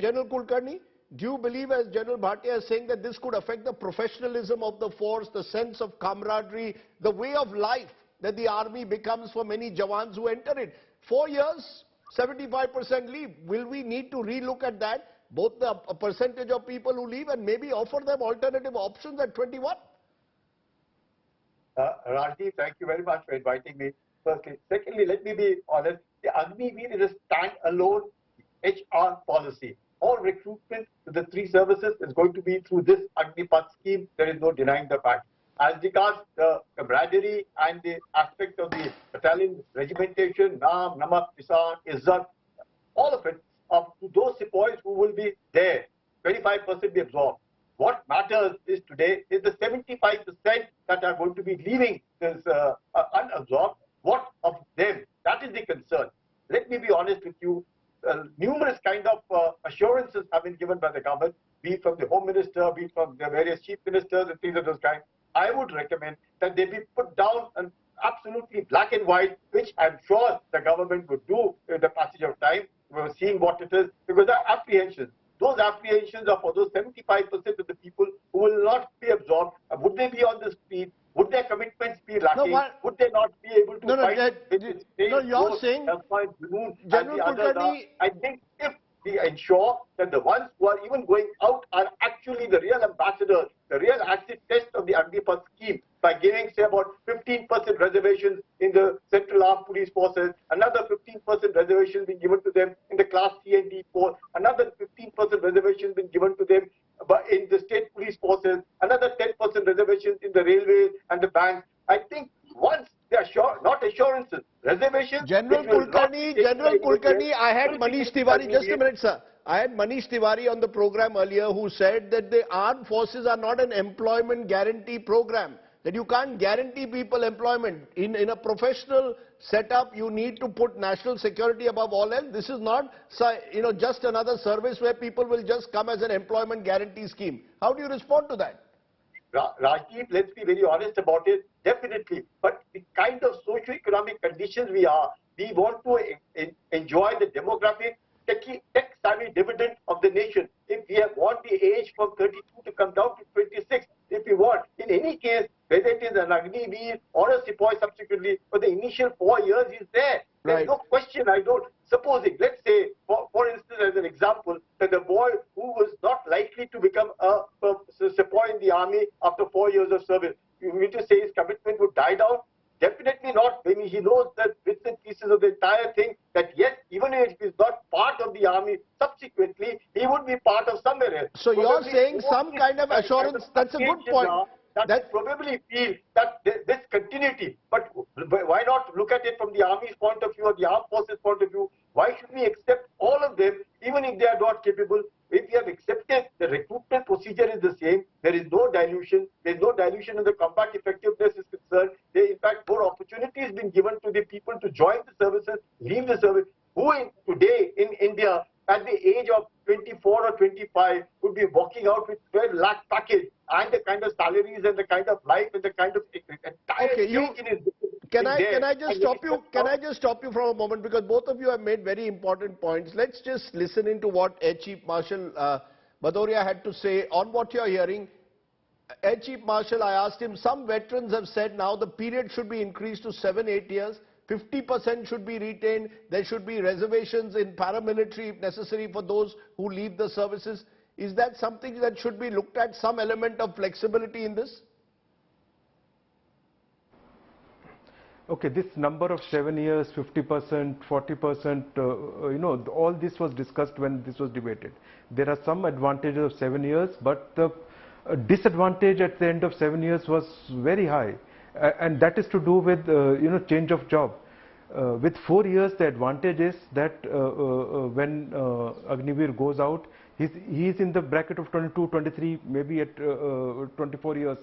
General Kulkarni, do you believe, as General Bhatia is saying, that this could affect the professionalism of the force, the sense of camaraderie, the way of life that the army becomes for many Jawans who enter it? 4 years, 75% leave. Will we need to relook at that? Both the percentage of people who leave and maybe offer them alternative options at 21? Rajdeep, thank you very much for inviting me. Firstly. Secondly, let me be honest. The Agniveer is a standalone HR policy. All recruitment to the three services is going to be through this Agnipath scheme. There is no denying the fact. As regards the camaraderie and the aspect of the battalion regimentation, Naam, Namak, Nisan, Izzat, all of it, up to those sepoys who will be there, 25% be absorbed. What matters is today is the 75% that are going to be leaving this unabsorbed. What of them? That is the concern. Let me be honest with you. Numerous kind of assurances have been given by the government, be it from the Home Minister, be it from the various chief ministers and things of those kinds. I would recommend that they be put down and absolutely black and white, which I'm sure the government would do in the passage of time. We're seeing what it is, because there are apprehensions. Those apprehensions are for those 75% of the people who will not be absorbed. Would they be on the street? Would their commitments be lacking? No, would they not be able to fight? You're saying, General Kulkarni, I think if we ensure that the ones who are even going out are actually the real ambassadors, the real acid test of the Agnipath scheme, by giving, say, about 15% reservations in the Central Armed Police Forces, another 15% reservations being given to them in the Class C and D force, another 15% reservations being given to them in the State Police Forces, another 10% reservations in the railways and the banks. I think once they are not assurances, reservations. General Kulkarni, I had Manish Tiwari, just a minute, sir. I had Manish Tiwari on the program earlier who said that the armed forces are not an employment guarantee program, that you can't guarantee people employment. In a professional setup, you need to put national security above all else. This is not, just another service where people will just come as an employment guarantee scheme. How do you respond to that? Rajdeep, let's be very honest about it. Definitely. But the kind of socio-economic conditions we want to enjoy the demographic, tech-savvy dividend of the nation. If we want the age from 32 to come down to 26, if we want, in any case, whether it is an Agniveer or a sepoy subsequently, for the initial 4 years is there. There's no question. Supposing, let's say, for instance, as an example, that the boy who was not likely to become a sepoy in the army after 4 years of service, you mean to say his commitment would die down? Definitely not. When he knows that bits and pieces of the entire thing, that yes, even if he is not part of the army, subsequently, he would be part of somewhere else. So you're saying some kind of assurance, that's a good point. That probably feel that this continuity, but why not look at it from the army's point of view or the armed forces point of view? Why should we accept all of them, even if they are not capable? If we have accepted the recruitment procedure is the same, there is no dilution. There is no dilution in the combat effectiveness is concerned. There, in fact, more opportunities being given to the people to join the services, leave the service. Who today in India, at the age of 24 or 25, would be walking out with 12 lakh package and the kind of salaries and the kind of life and the kind of entire change in his business. Can I just stop you for a moment, because both of you have made very important points. Let's just listen into what Air Chief Marshal Bhadoria had to say on what you're hearing. Air Chief Marshal, I asked him, some veterans have said now the period should be increased to 7-8 years. 50% should be retained. There should be reservations in paramilitary if necessary for those who leave the services. Is that something that should be looked at, some element of flexibility in this? Okay, this number of 7 years, 50%, 40%, all this was discussed when this was debated. There are some advantages of 7 years, but the disadvantage at the end of 7 years was very high. And that is to do with, change of job. With 4 years, the advantage is that when Agniveer goes out, he is in the bracket of 22, 23, maybe at 24 years.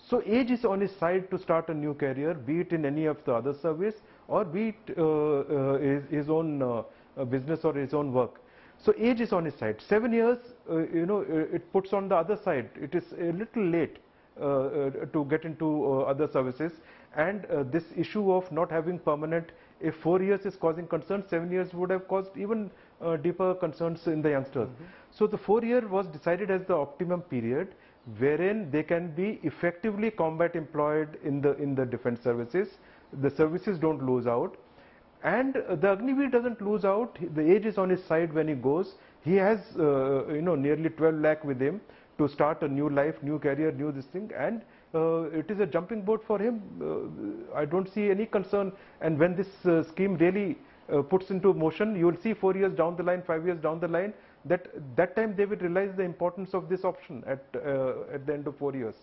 So age is on his side to start a new career, be it in any of the other service or be it his own business or his own work. So age is on his side. 7 years, it puts on the other side. It is a little late to get into other services, and this issue of not having permanent, if 4 years is causing concern, 7 years would have caused even deeper concerns in the youngsters. So the 4-year was decided as the optimum period wherein they can be effectively combat employed in the defense services. The services don't lose out. And the Agniveer doesn't lose out. The age is on his side when he goes. He has, nearly 12 lakh with him to start a new life, new career, new this thing. And it is a jumping boat for him. I don't see any concern. And when this scheme really puts into motion, you will see 4 years down the line, 5 years down the line, that time they will realize the importance of this option at the end of 4 years.